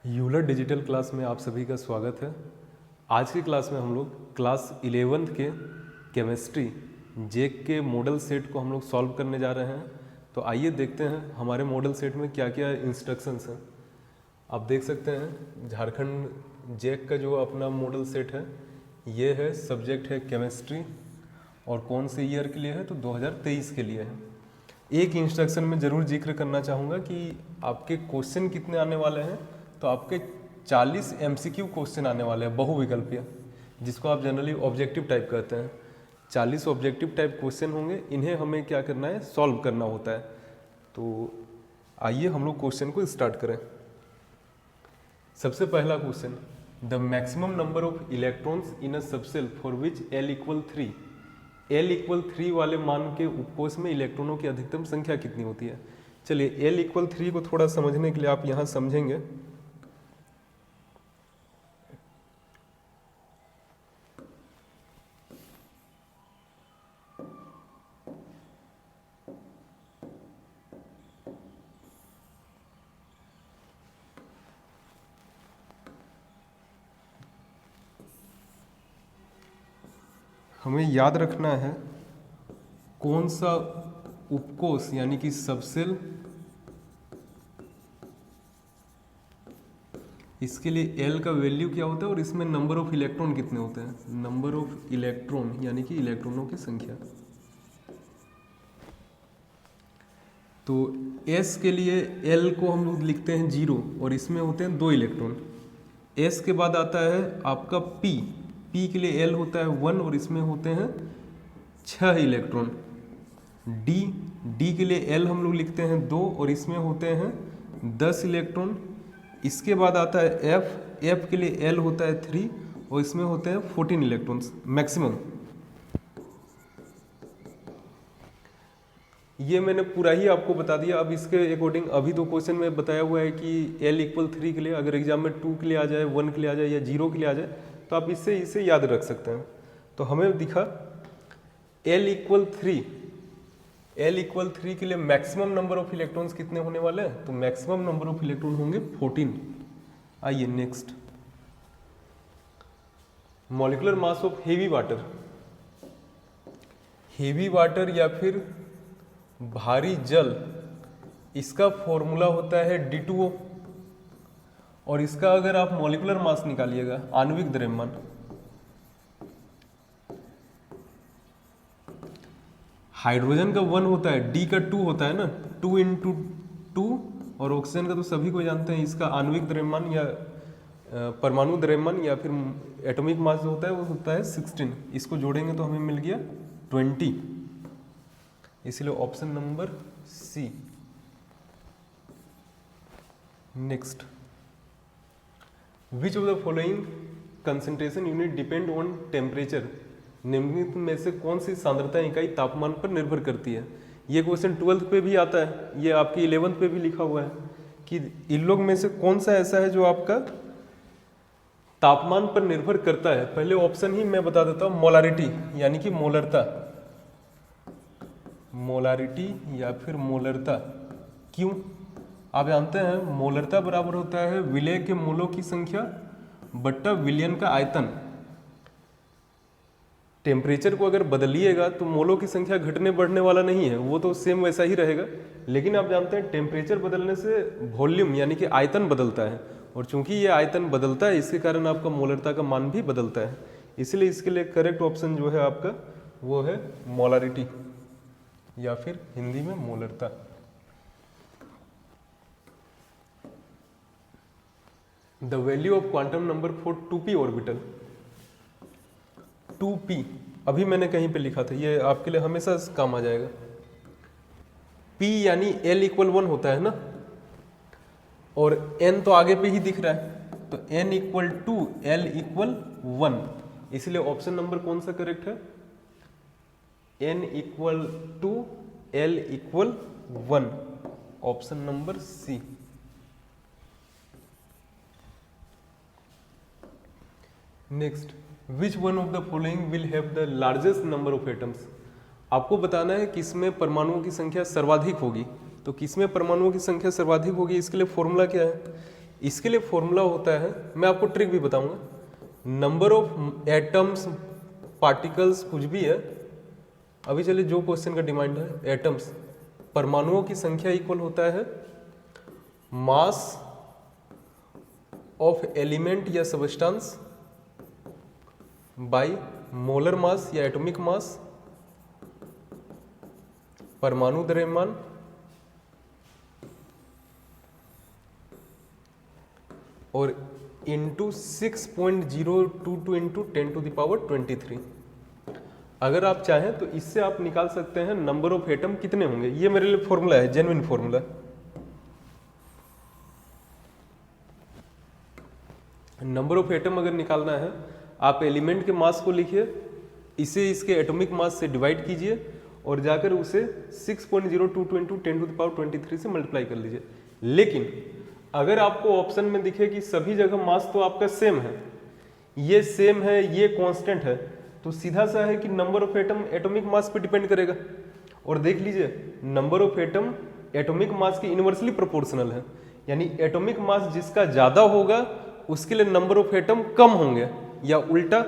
Euler digital class में आप सभी का स्वागत है। आज की क्लास में हम लोग क्लास 11th के केमिस्ट्री जेक के मॉडल सेट को हम लोग सॉल्व करने जा रहे हैं। तो आइए देखते हैं हमारे मॉडल सेट में क्या क्या इंस्ट्रक्शंस हैं। आप देख सकते हैं झारखंड जेक का जो अपना मॉडल सेट है, ये है, सब्जेक्ट है केमिस्ट्री और कौन से ईयर के लिए है, तो 2023 के लिए है। एक इंस्ट्रक्शन में ज़रूर जिक्र करना चाहूँगा कि आपके क्वेश्चन कितने आने वाले हैं। तो आपके 40 MCQ क्वेश्चन आने वाले हैं, बहुविकल्पीय, जिसको आप जनरली ऑब्जेक्टिव टाइप कहते हैं। 40 ऑब्जेक्टिव टाइप क्वेश्चन होंगे, इन्हें हमें क्या करना है, सॉल्व करना होता है। तो आइए हम लोग क्वेश्चन को स्टार्ट करें। सबसे पहला question, the maximum number of electrons in a subshell for which L = 3। L = 3 वाले मान के उपकोष में इलेक्ट्रॉनों की अधिकतम संख्या कितनी होती है। चलिए L = 3 को थोड़ा समझने के लिए आप यहाँ समझेंगे। हमें याद रखना है कौन सा उपकोष यानी कि सबसेल, इसके लिए L का वैल्यू क्या होता है और इसमें नंबर ऑफ इलेक्ट्रॉन कितने होते हैं। नंबर ऑफ इलेक्ट्रॉन यानी कि इलेक्ट्रॉनों की संख्या। तो S के लिए L को हम लोग लिखते हैं 0 और इसमें होते हैं 2 इलेक्ट्रॉन। S के बाद आता है आपका P के लिए L होता है 1 और इसमें होते हैं 6 इलेक्ट्रॉन। D के लिए L हम लोग लिखते हैं 2 और इसमें होते हैं 10 इलेक्ट्रॉन। इसके बाद आता है F के लिए L होता है 3 और इसमें होते हैं 14 इलेक्ट्रॉन्स मैक्सिमम। ये मैंने पूरा ही आपको बता दिया। अब इसके अकॉर्डिंग अभी तो क्वेश्चन में बताया हुआ है कि L = 3 के लिए, अगर एग्जाम में 2 के लिए आ जाए, 1 के लिए आ जाए या 0 के लिए आ जाए, तो आप इसे याद रख सकते हैं। तो हमें दिखा L = 3 के लिए मैक्सिमम नंबर ऑफ इलेक्ट्रॉन्स कितने होने वाले हैं, तो मैक्सिमम नंबर ऑफ इलेक्ट्रॉन होंगे 14। आइए next, molecular mass of heavy water. Heavy water या फिर भारी जल, इसका फॉर्मूला होता है D2O और इसका अगर आप मॉलिक्यूलर मास निकालिएगा, आणविक द्रव्यमान, हाइड्रोजन का 1 होता है, D का 2 होता है ना, 2 × 2, और ऑक्सीजन का तो सभी को जानते हैं, इसका आणविक द्रव्यमान या परमाणु द्रव्यमान या फिर एटॉमिक मास जो होता है वो होता है 16। इसको जोड़ेंगे तो हमें मिल गया 20, इसलिए option number C। Next, which of the following concentration unit depend on temperature. निम्नलिखित में से कौन सी सांद्रता इकाई तापमान पर निर्भर करती है। ये क्वेश्चन 12th पे भी आता है, ये आपकी 11th पे भी लिखा हुआ है कि इन लोग में से कौन सा ऐसा है जो आपका तापमान पर निर्भर करता है। पहले ऑप्शन ही मैं बता देता हूँ, मोलारिटी यानी कि मोलरता, मोलारिटी या फिर मोलरता। क्यों, आप जानते हैं मोलरता बराबर होता है विलय के मोलों की संख्या बट्टा विलयन का आयतन। टेम्परेचर को अगर बदलिएगा तो मोलों की संख्या घटने बढ़ने वाला नहीं है, वो तो सेम वैसा ही रहेगा। लेकिन आप जानते हैं टेम्परेचर बदलने से वॉल्यूम यानी कि आयतन बदलता है, और चूंकि ये आयतन बदलता है इसके कारण आपका मोलरता का मान भी बदलता है। इसलिए इसके लिए करेक्ट ऑप्शन जो है आपका वो है मोलारिटी या फिर हिंदी में मोलरता। The value of quantum number for 2p orbital. 2p अभी मैंने कहीं पे लिखा था, ये आपके लिए हमेशा काम आ जाएगा। p यानी L = 1 होता है ना, और n तो आगे पे ही दिख रहा है, तो n = L = 1, इसलिए ऑप्शन नंबर कौन सा करेक्ट है, n = L = 1, option number C। Next, which one of the following will have the largest number of atoms. आपको बताना है किसमें परमाणुओं की संख्या सर्वाधिक होगी। तो किसमें परमाणुओं की संख्या सर्वाधिक होगी, इसके लिए फॉर्मूला क्या है, इसके लिए फॉर्मूला होता है, मैं आपको ट्रिक भी बताऊंगा, नंबर ऑफ एटम्स, पार्टिकल्स कुछ भी है, अभी चलिए जो क्वेश्चन का डिमांड है, एटम्स परमाणुओं की संख्या इक्वल होता है मास ऑफ एलिमेंट या सबस्टेंस बाय मोलर मास या एटॉमिक मास, परमाणु द्रव्यमान और इंटू 6.022 इंटू 10⁻23। अगर आप चाहें तो इससे आप निकाल सकते हैं नंबर ऑफ एटम कितने होंगे। ये मेरे लिए फॉर्मूला है, genuine formula. Number of atom अगर निकालना है, आप एलिमेंट के मास को लिखिए, इसे इसके एटॉमिक मास से डिवाइड कीजिए और जाकर उसे 6.022 इंटू 10⁻23 से मल्टीप्लाई कर लीजिए। लेकिन अगर आपको ऑप्शन में दिखे कि सभी जगह मास तो आपका सेम है, ये सेम है, ये कांस्टेंट है, तो सीधा सा है कि number of atom atomic mass पे डिपेंड करेगा। और देख लीजिए, number of atom atomic mass के इनवर्सली प्रोपोर्शनल है, यानी एटॉमिक मास जिसका ज्यादा होगा उसके लिए नंबर ऑफ एटम कम होंगे, या उल्टा।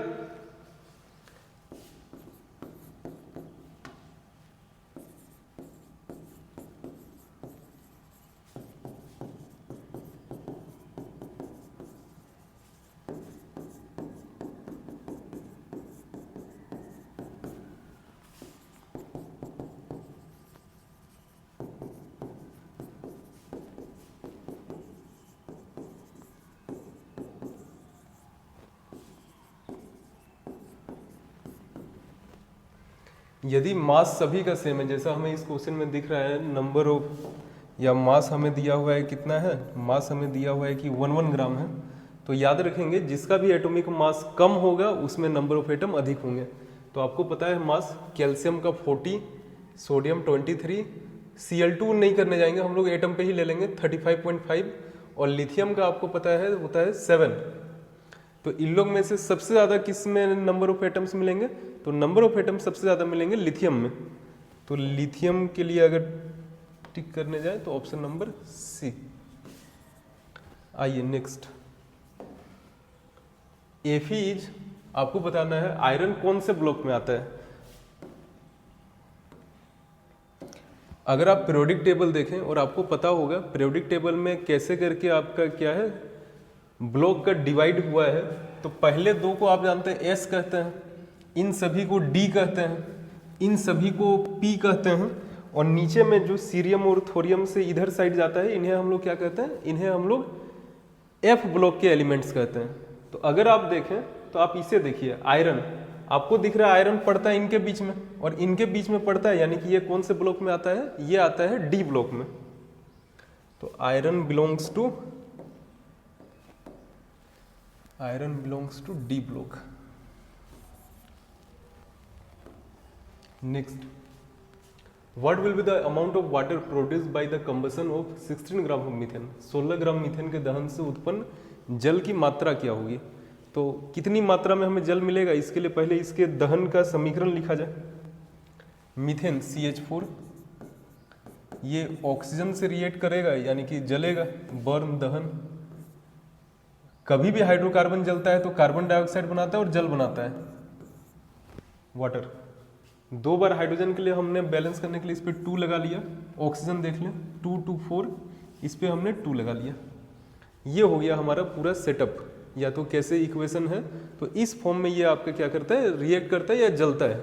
यदि मास सभी का सेम है, जैसा हमें इस क्वेश्चन में दिख रहा है, नंबर ऑफ या मास हमें दिया हुआ है कितना है, मास हमें दिया हुआ है कि 1 ग्राम है, तो याद रखेंगे जिसका भी एटॉमिक मास कम होगा उसमें नंबर ऑफ एटम अधिक होंगे। तो आपको पता है मास, कैल्शियम का 40, सोडियम 23, Cl2 नहीं करने जाएंगे हम लोग, एटम पे ही ले लेंगे 35.5, और लिथियम का आपको पता है होता है 7। तो इन लोग में से सबसे ज्यादा किस में नंबर ऑफ एटम्स मिलेंगे, तो नंबर ऑफ एटम सबसे ज्यादा मिलेंगे लिथियम में। तो लिथियम के लिए अगर टिक करने जाए तो ऑप्शन नंबर सी। आइए नेक्स्ट, एफीज आपको बताना है आयरन कौन से ब्लॉक में आता है। अगर आप पीरियोडिक टेबल देखें और आपको पता होगा पीरियोडिक टेबल में कैसे करके आपका क्या है ब्लॉक का डिवाइड हुआ है, तो पहले दो को आप जानते हैं एस कहते हैं, इन सभी को डी कहते हैं, इन सभी को पी कहते हैं, और नीचे में जो सीरियम और थोरियम से इधर साइड जाता है इन्हें हम लोग क्या कहते हैं, इन्हें हम लोग एफ ब्लॉक के एलिमेंट्स कहते हैं। तो अगर आप देखें तो आप इसे देखिए, आयरन आपको दिख रहा है, आयरन पड़ता है इनके बीच में और इनके बीच में पड़ता है, यानी कि ये कौन से ब्लॉक में आता है, ये आता है डी ब्लॉक में। तो iron belongs to D block. Next, what will be the amount of water produced by the combustion of 16 gram of methane. 16 gram methane के दहन से उत्पन्न जल की मात्रा क्या होगी। तो कितनी मात्रा में हमें जल मिलेगा, इसके लिए पहले इसके दहन का समीकरण लिखा जाए। मीथेन CH4 ये ऑक्सीजन से रिएक्ट करेगा, यानी कि जलेगा, बर्न दहन। कभी भी हाइड्रोकार्बन जलता है तो कार्बन डाइऑक्साइड बनाता है और जल बनाता है, वाटर। 2 बार हाइड्रोजन के लिए हमने बैलेंस करने के लिए इस पे 2 लगा लिया, ऑक्सीजन देख लें 2 2 4, इस पे हमने 2 लगा लिया। ये हो गया हमारा पूरा सेटअप, या तो कैसे इक्वेशन है, तो इस फॉर्म में ये आपका क्या करता है, रिएक्ट करता है या जलता है।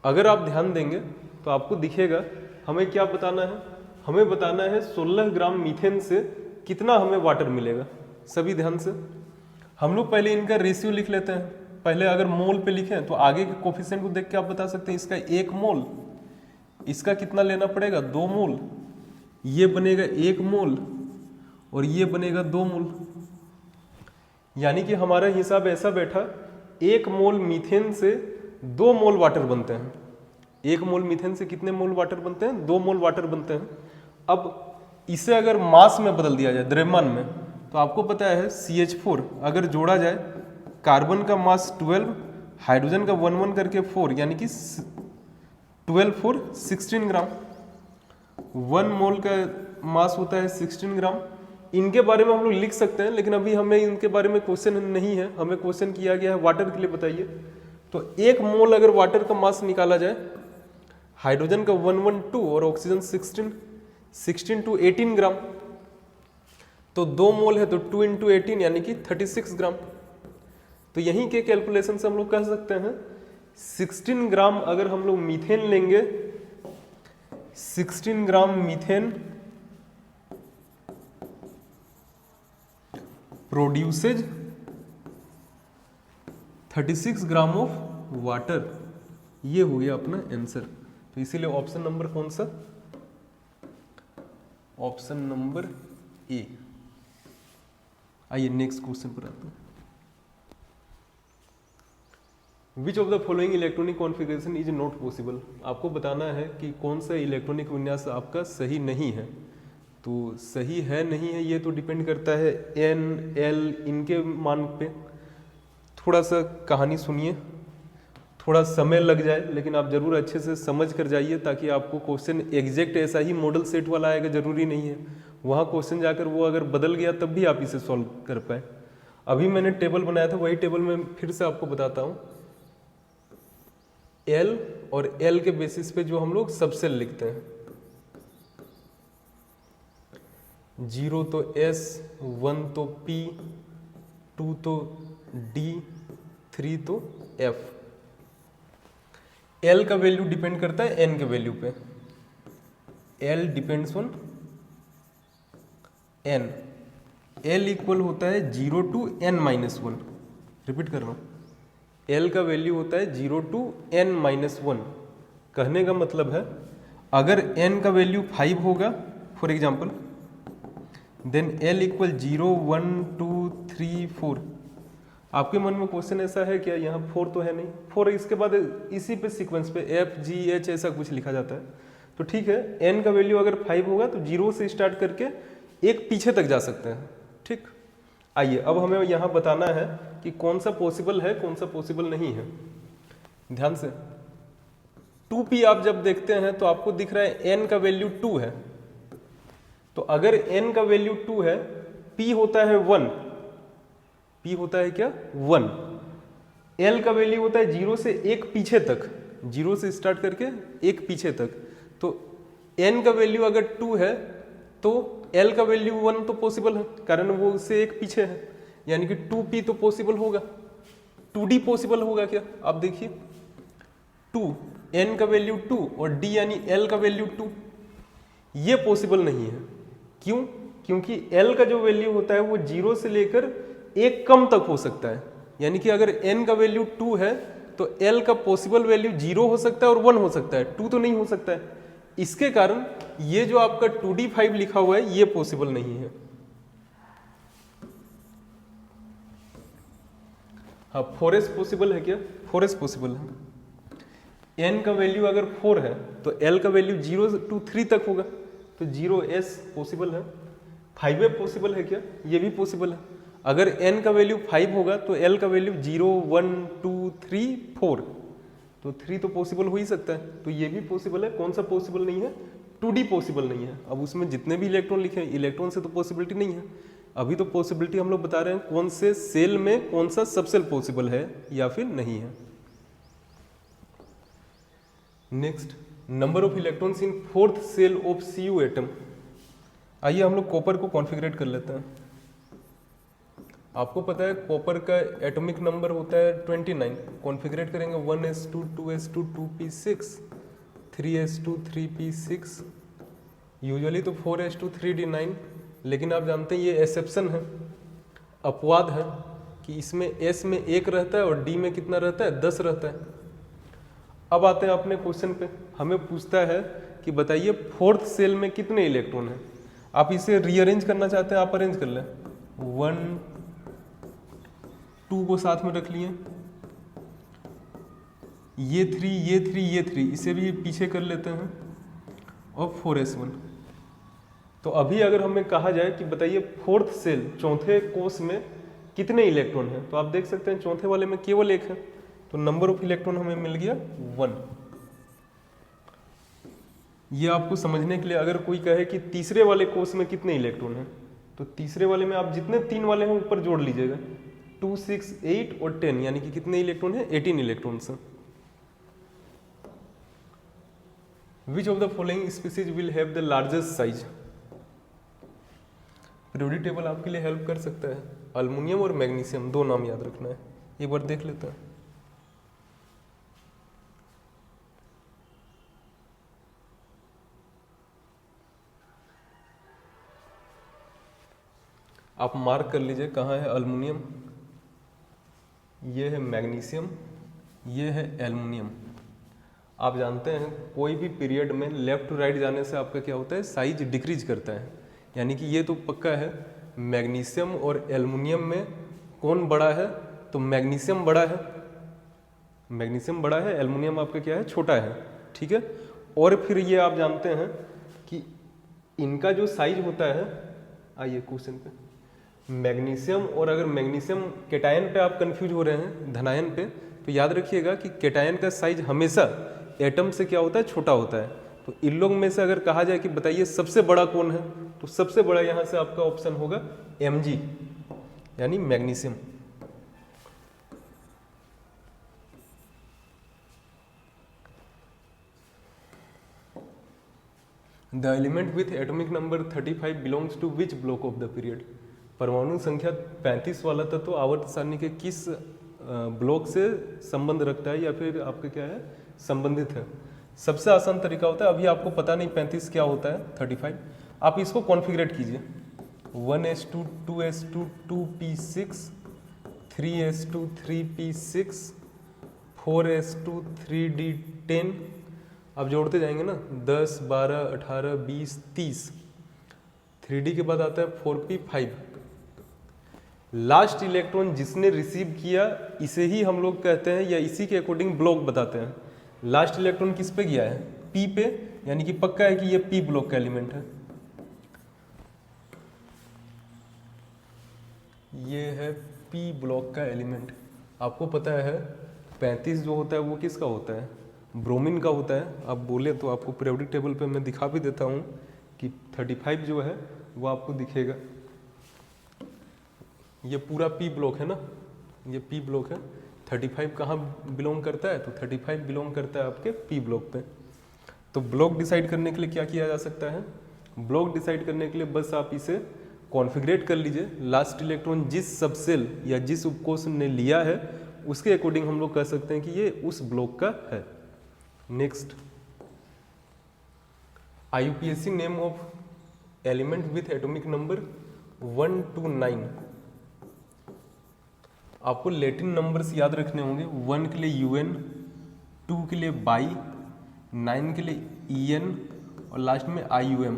अगर आप ध्यान देंगे तो आपको दिखेगा, हमें क्या बताना है, हमें बताना है 16 ग्राम मीथेन से कितना हमें वाटर मिलेगा। सभी ध्यान से, हम लोग पहले इनका रेशियो लिख लेते हैं। पहले अगर मोल पे लिखें तो आगे के कोफिशिएंट को देख के आप बता सकते हैं, इसका 1 मोल, इसका कितना लेना पड़ेगा, 2 मोल, ये बनेगा 1 मोल और ये बनेगा 2 मोल। यानी कि हमारा हिसाब ऐसा बैठा, 1 मोल मीथेन से 2 मोल वाटर बनते हैं। 1 मोल मीथेन से कितने मोल वाटर बनते हैं, 2 मोल वाटर बनते हैं। अब इसे अगर मास में बदल दिया जाए, द्रव्यमान में, तो आपको पता है CH4 अगर जोड़ा जाए, कार्बन का मास 12, हाइड्रोजन का 1 1 करके 4, यानी कि 12 4 16 ग्राम। 1 मोल का मास होता है 16 ग्राम, इनके बारे में हम लोग लिख सकते हैं, लेकिन अभी हमें इनके बारे में क्वेश्चन नहीं है। हमें क्वेश्चन किया गया है वाटर के लिए बताइए। तो 1 मोल अगर वाटर का मास निकाला जाए, हाइड्रोजन का 112 और ऑक्सीजन 16 to 18 ग्राम, तो 2 मोल है तो 2 into 18 यानी कि 36 ग्राम। तो यहीं के कैलकुलेशन से हम लोग कह सकते हैं 16 ग्राम अगर हम लोग मीथेन लेंगे, 16 gram methane produces 36 gram of water, ये हो गया अपना आंसर। तो इसीलिए ऑप्शन नंबर कौन सा? Option number A. आइए नेक्स्ट क्वेश्चन पर आते हैं। विच of the following electronic configuration is not possible? आपको बताना है कि कौन सा इलेक्ट्रॉनिक विन्यास आपका सही नहीं है। तो सही है नहीं है ये तो डिपेंड करता है एन एल इनके मान पे। थोड़ा सा कहानी सुनिए, थोड़ा समय लग जाए, लेकिन आप जरूर अच्छे से समझ कर जाइए ताकि आपको क्वेश्चन एग्जैक्ट ऐसा ही मॉडल सेट वाला आएगा जरूरी नहीं है। वहाँ क्वेश्चन जाकर वो अगर बदल गया तब भी आप इसे सॉल्व कर पाए। अभी मैंने टेबल बनाया था, वही टेबल में फिर से आपको बताता हूँ। एल और एल के बेसिस पे जो हम लोग सबसेल लिखते हैं, 0 तो S, 1 तो P, 2 तो D, 3 तो F। L का वैल्यू डिपेंड करता है N के वैल्यू पे। L depends on N। L equal होता है 0 to N-1। रिपीट कर रहा हूँ, L का वैल्यू होता है 0 to N-1। कहने का मतलब है अगर N का वैल्यू 5 होगा for example, then L equal 0, 1, 2, 3, 4। आपके मन में क्वेश्चन ऐसा है क्या? यहाँ 4 तो है नहीं, 4 इसके बाद इसी पे सीक्वेंस पे F, G, H ऐसा कुछ लिखा जाता है। तो ठीक है, N का वैल्यू अगर 5 होगा तो 0 से स्टार्ट करके एक पीछे तक जा सकते हैं। ठीक, आइए अब हमें यहाँ बताना है कि कौन सा पॉसिबल है, कौन सा पॉसिबल नहीं है। ध्यान से 2p आप जब देखते हैं तो आपको दिख रहा है n का वैल्यू 2 है। तो अगर n का वैल्यू 2 है, p होता है 1, p होता है क्या? 1। l का वैल्यू होता है 0 से एक पीछे तक, 0 से स्टार्ट करके एक पीछे तक। तो n का वैल्यू अगर 2 है तो l का वैल्यू 1 तो पॉसिबल है, कारण वो उससे एक पीछे है, यानी कि 2p तो पॉसिबल होगा। 2d पॉसिबल होगा क्या? आप देखिए 2, n का वैल्यू 2 और d यानी l का वैल्यू 2, ये पॉसिबल नहीं है। क्यों? क्योंकि l का जो वैल्यू होता है वो 0 से लेकर एक कम तक हो सकता है, यानी कि अगर n का वैल्यू 2 है तो l का पॉसिबल वैल्यू 0 हो सकता है और 1 हो सकता है, 2 तो नहीं हो सकता है। इसके कारण ये जो आपका 2d5 लिखा हुआ है ये पॉसिबल नहीं है। हाँ, 4s पॉसिबल है क्या? 4s पॉसिबल है। n का वैल्यू अगर 4 है तो l का वैल्यू 0 to 3 तक होगा, तो 0s पॉसिबल है। 5f पॉसिबल है क्या? ये भी पॉसिबल है। अगर n का वैल्यू 5 होगा तो l का वैल्यू 0, 1, 2, 3, 4, तो 3 तो पॉसिबल हो ही सकता है, तो ये भी पॉसिबल है। कौन सा पॉसिबल नहीं है? 2d पॉसिबल नहीं है। अब उसमें जितने भी इलेक्ट्रॉन लिखे हैं, इलेक्ट्रॉन से तो पॉसिबिलिटी नहीं है। अभी तो पॉसिबिलिटी हम लोग बता रहे हैं कौन से सेल में कौन सा सबसेल पॉसिबल है या फिर नहीं है। Next, number of electrons in 4th shell of Cu atom. आइए हम लोग कॉपर को कॉन्फ़िगरेट कर लेते हैं। आपको पता है कॉपर का एटॉमिक नंबर होता है 29। कॉन्फ़िगरेट करेंगे 1s2 2s2 2p6 3s2 3p6, usually तो 4s2 3d9, लेकिन आप जानते हैं ये एक्सेप्शन है, अपवाद है कि इसमें s में 1 रहता है और d में कितना रहता है? 10 रहता है। अब आते हैं अपने क्वेश्चन पे। हमें पूछता है कि बताइए 4th सेल में कितने इलेक्ट्रॉन हैं। आप इसे रीअरेंज करना चाहते हैं, आप अरेंज कर लें। 1, 2 को साथ में रख लिए, ये 3, ये 3, ये 3, इसे भी पीछे कर लेते हैं, और 4s1। तो अभी अगर हमें कहा जाए कि बताइए 4th सेल, चौथे कोष में कितने इलेक्ट्रॉन हैं, तो आप देख सकते हैं चौथे वाले में केवल 1 है, तो नंबर ऑफ इलेक्ट्रॉन हमें मिल गया 1। ये आपको समझने के लिए, अगर कोई कहे कि तीसरे वाले कोष में कितने इलेक्ट्रॉन हैं, तो तीसरे वाले में आप जितने 3 वाले हैं ऊपर जोड़ लीजिएगा, 2, 6, 8 और 10, यानी कि कितने इलेक्ट्रॉन हैं? 18 इलेक्ट्रॉन्स हैं। विच of the following species will have the largest size? Periodic table आपके लिए हेल्प कर सकता है। अल्मुनियम और मैग्नीशियम, 2 नाम याद रखना है, एक बार देख लेते हैं। आप मार्क कर लीजिए कहाँ है अल्मुनियम, ये है मैग्नीशियम, ये है एल्युमिनियम। आप जानते हैं कोई भी पीरियड में लेफ्ट टू राइट जाने से आपका क्या होता है? साइज डिक्रीज करता है, यानी कि ये तो पक्का है। मैग्नीशियम और एल्युमिनियम में कौन बड़ा है? तो मैग्नीशियम बड़ा है, मैग्नीशियम बड़ा है, एल्युमिनियम आपका क्या है? छोटा है, ठीक है। और फिर ये आप जानते हैं कि इनका जो साइज होता है, आइए क्वेश्चन पे, मैग्नीशियम और अगर मैग्नीशियम कैटायन पे आप कंफ्यूज हो रहे हैं धनायन पे, तो याद रखिएगा कि कैटायन का साइज हमेशा एटम से क्या होता है? छोटा होता है। तो इन लोग में से अगर कहा जाए कि बताइए सबसे बड़ा कौन है, तो सबसे बड़ा यहाँ से आपका ऑप्शन होगा Mg, यानी magnesium. The element with atomic number 35 belongs to which block of the period? परमाणु संख्या 35 वाला तत्व आवर्त सारणी के किस ब्लॉक से संबंध रखता है या फिर आपका क्या है? संबंधित है। सबसे आसान तरीका होता है, अभी आपको पता नहीं 35 क्या होता है, 35, आप इसको कॉन्फ़िगरेट कीजिए, 1s2 2s2 2p6 3s2 3p6 4s2 3d10, आप जोड़ते जाएंगे ना, 10 12 18 20 30, 3d के बाद आता है 4p5। लास्ट इलेक्ट्रॉन जिसने रिसीव किया इसे ही हम लोग कहते हैं या इसी के अकॉर्डिंग ब्लॉक बताते हैं। लास्ट इलेक्ट्रॉन किस पे गया है? पी पे, यानी कि पक्का है कि ये पी ब्लॉक का एलिमेंट है। ये है पी ब्लॉक का एलिमेंट। आपको पता है 35 जो होता है वो किसका होता है? ब्रोमीन का होता है। आप बोले तो आपको पीरियोडिक टेबल पे मैं दिखा भी देता हूँ कि 35 जो है वो आपको दिखेगा। ये पूरा पी ब्लॉक है ना, ये पी ब्लॉक है। 35 कहाँ बिलोंग करता है? तो 35 बिलोंग करता है आपके पी ब्लॉक पे। तो ब्लॉक डिसाइड करने के लिए क्या किया जा सकता है? ब्लॉक डिसाइड करने के लिए बस आप इसे कॉन्फ़िगरेट कर लीजिए। लास्ट इलेक्ट्रॉन जिस सबसेल या जिस उपकोष ने लिया है उसके अकॉर्डिंग हम लोग कह सकते हैं कि ये उस ब्लॉक का है। Next, IUPAC name of element with atomic number 1 to 9। आपको लैटिन नंबर्स याद रखने होंगे। 1 के लिए UN, 2 के लिए बाई, 9 के लिए EN और लास्ट में IUM,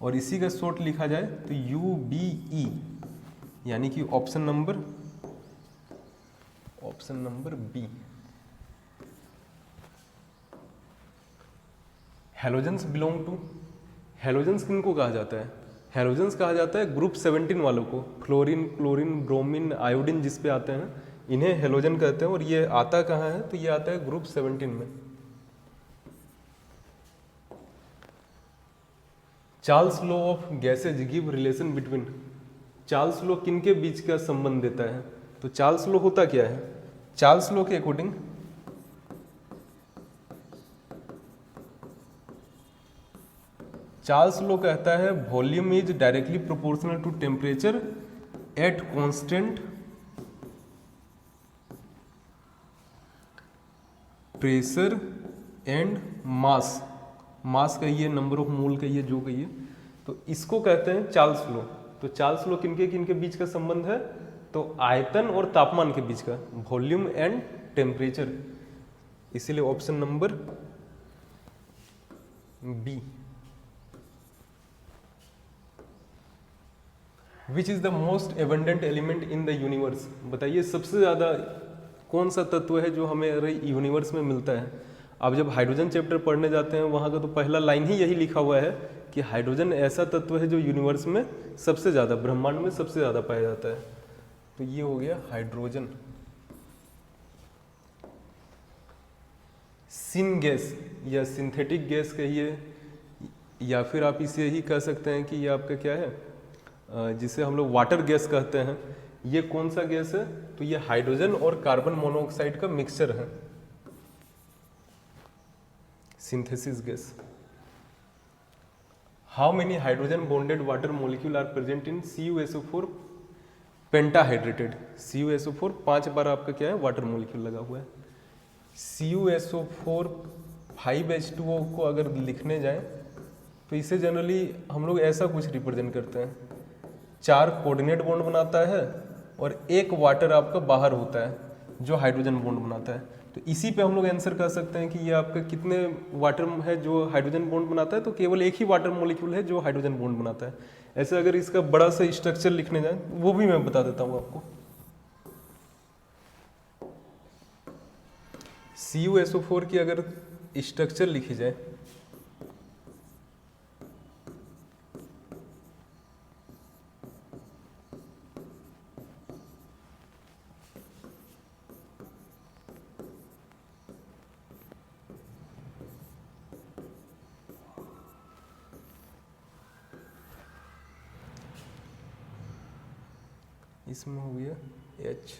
और इसी का शॉर्ट लिखा जाए तो UBE, यानी कि option number B. Halogens belong to, halogens किनको कहा जाता है? हेलोजेंस कहा जाता है ग्रुप 17 वालों को। फ्लोरीन, क्लोरीन, ब्रोमीन, आयोडीन जिस पे आते हैं इन्हें हेलोजन कहते हैं। और ये आता कहाँ है? तो ये आता है ग्रुप 17 में। Charles law of gases give relation between, Charles law किनके बीच का संबंध देता है? तो चार्ल्स लॉ होता क्या है? चार्ल्स लॉ के अकॉर्डिंग चार्ल्स लॉ कहता है volume is directly proportional to temperature at constant pressure and mass. Mass कहिए, नंबर ऑफ मोल कहिए, जो कहिए, तो इसको कहते हैं चार्ल्स लॉ। तो चार्ल्स लॉ किनके किनके बीच का संबंध है? तो आयतन और तापमान के बीच का, वॉल्यूम एंड टेम्परेचर। इसीलिए option number B. Which is the most abundant element in the universe? बताइए सबसे ज़्यादा कौन सा तत्व है जो हमें यूनिवर्स में मिलता है? आप जब हाइड्रोजन चैप्टर पढ़ने जाते हैं वहाँ का तो पहला लाइन ही यही लिखा हुआ है कि हाइड्रोजन ऐसा तत्व है जो यूनिवर्स में सबसे ज़्यादा, ब्रह्मांड में सबसे ज़्यादा पाया जाता है। तो ये हो गया हाइड्रोजन। सिन गैस या सिंथेटिक गैस कहिए, या फिर आप इसे ही कह सकते हैं कि ये आपका क्या है? जिसे हम लोग वाटर गैस कहते हैं, ये कौन सा गैस है? तो ये हाइड्रोजन और कार्बन मोनोऑक्साइड का मिक्सचर है, synthesis gas. How many hydrogen bonded water molecule are present in CuSO4 pentahydrated? CuSO4 5 बार आपका क्या है? वाटर मॉलिक्यूल लगा हुआ है। CuSO4 5H2O को अगर लिखने जाएं तो इसे जनरली हम लोग ऐसा कुछ रिप्रेजेंट करते हैं, 4 कोऑर्डिनेट बॉन्ड बनाता है और 1 वाटर आपका बाहर होता है जो हाइड्रोजन बॉन्ड बनाता है। तो इसी पे हम लोग आंसर कर सकते हैं कि ये आपका कितने वाटर है जो हाइड्रोजन बॉन्ड बनाता है? तो केवल एक ही वाटर मॉलिक्यूल है जो हाइड्रोजन बॉन्ड बनाता है। ऐसे अगर इसका बड़ा सा स्ट्रक्चर लिखने जाए वो भी मैं बता देता हूँ आपको। CuSO4 की अगर स्ट्रक्चर लिखी जाए इसमें हो गया H,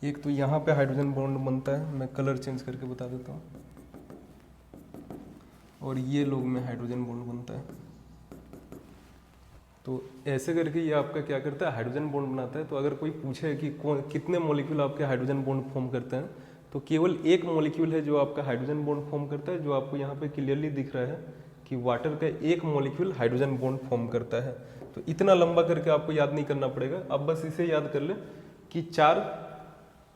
एक तो यहाँ पे हाइड्रोजन बॉन्ड बनता है, मैं कलर चेंज करके बता देता हूँ, और ये लोग में हाइड्रोजन बॉन्ड बनता है। तो ऐसे करके ये आपका क्या करता है? हाइड्रोजन बॉन्ड बनाता है। तो अगर कोई पूछे कि कितने मॉलिक्यूल आपके हाइड्रोजन बॉन्ड फॉर्म करते हैं, तो केवल एक मॉलिक्यूल है जो आपका हाइड्रोजन बॉन्ड फॉर्म करता है, जो आपको यहाँ पे क्लियरली दिख रहा है कि वाटर का एक मॉलिक्यूल हाइड्रोजन बॉन्ड फॉर्म करता है। तो इतना लंबा करके आपको याद नहीं करना पड़ेगा, अब बस इसे याद कर ले कि 4